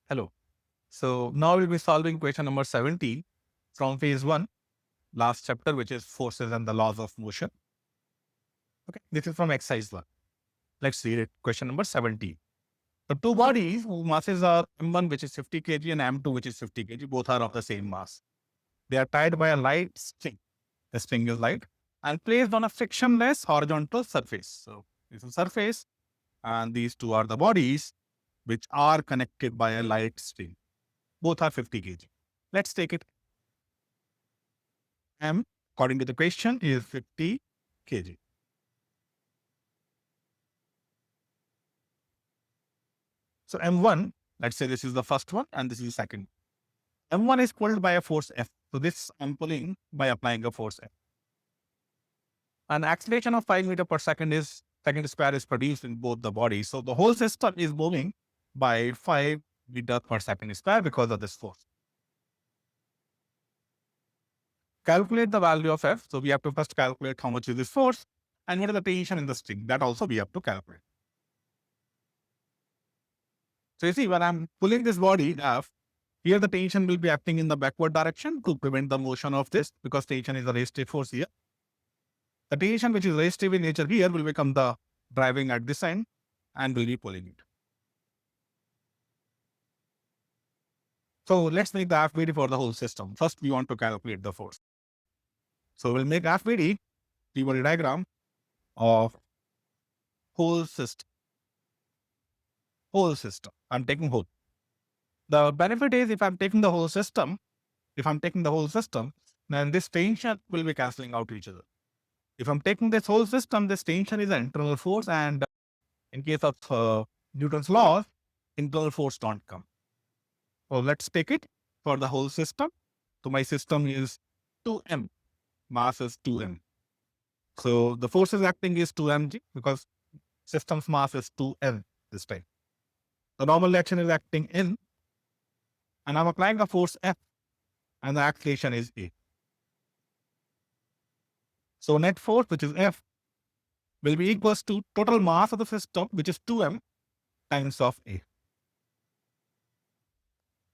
Hello. So now we'll be solving question number 17 from phase 1, last chapter, which is forces and the laws of motion. Okay. This is from exercise 1. Let's read it. Question number 17. The two bodies whose masses are M1, which is 50 kg, and M2, which is 50 kg, both are of the same mass. They are tied by a light string. The string is light and placed on a frictionless horizontal surface. So this is surface, and these two are the bodies which are connected by a light string. Both are 50 kg. Let's take it. M, according to the question, is 50 kg. So M1, let's say this is the first one and this is the second. M1 is pulled by a force F. So this I'm pulling by applying a force F. An acceleration of 5 meters per second square is produced in both the bodies. So the whole system is moving by 5 meters per second square because of this force. Calculate the value of F. So we have to first calculate how much is this force and what is the tension in the string. That also we have to calculate. So you see, when I'm pulling this body F, here the tension will be acting in the backward direction to prevent the motion of this, because tension is a resistive force here. The tension which is resistive in nature here will become the driving at this end and will be pulling it. So let's make the FBD for the whole system. First, we want to calculate the force. So we'll make FBD, T-body diagram of whole system. Whole system. I'm taking whole. The benefit is if I'm taking the whole system, then this tension will be cancelling out each other. If I'm taking this whole system, this tension is an internal force, and in case of Newton's law, internal force don't come. So let's take it for the whole system. So my system is 2m, mass is 2m. So the force is acting is 2mg because system's mass is 2m this time. The normal reaction is acting in, and I'm applying a force F, and the acceleration is A. So net force, which is F, will be equals to total mass of the system, which is 2m times of A.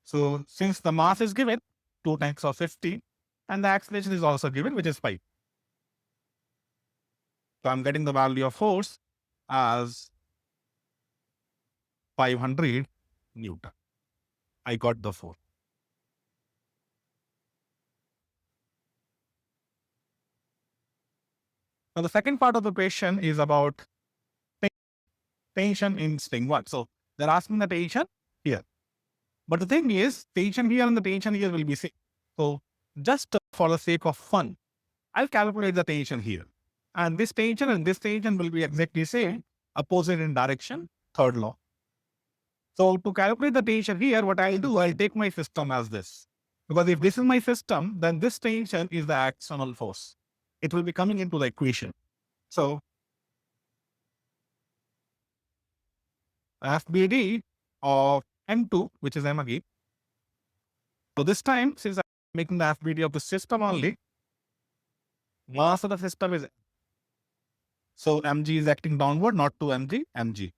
So since the mass is given, 2 times of 50, and the acceleration is also given, which is 5. So I'm getting the value of force as 500 Newton. I got the force. Now the second part of the question is about tension in string 1. So they're asking the tension here. But the thing is, tension here and the tension here will be same. So just for the sake of fun, I'll calculate the tension here. And this tension will be exactly same, opposite in direction, third law. So to calculate the tension here, what I'll do, I'll take my system as this. Because if this is my system, then this tension is the external force. It will be coming into the equation. So FBD of M2, which is M again. So this time, since I'm making the FBD of the system only, mass of the system is, so mg is acting downward, not to mg.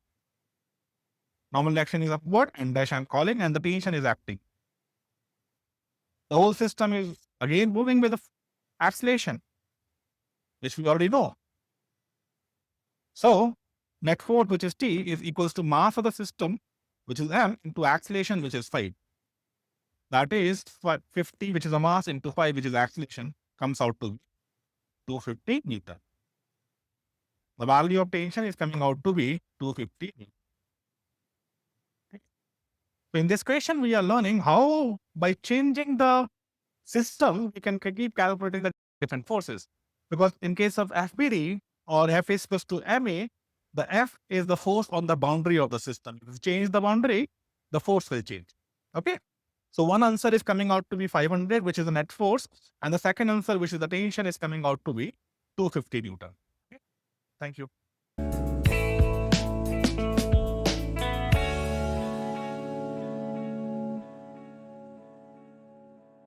Normal action is upward, and dash I'm calling, and the tension is acting. The whole system is again moving with the acceleration, which we already know. So net force, which is T, is equals to mass of the system, which is m, into acceleration, which is 5. That is 50, which is a mass, into 5, which is acceleration, comes out to 250 Newton. The value of tension is coming out to be 250 Newton. So in this question, we are learning how by changing the system, we can keep calculating the different forces. Because in case of FBD or F is equals to MA, the F is the force on the boundary of the system. If you change the boundary, the force will change. Okay. So one answer is coming out to be 500, which is the net force. And the second answer, which is the tension, is coming out to be 250 Newton. Okay. Thank you.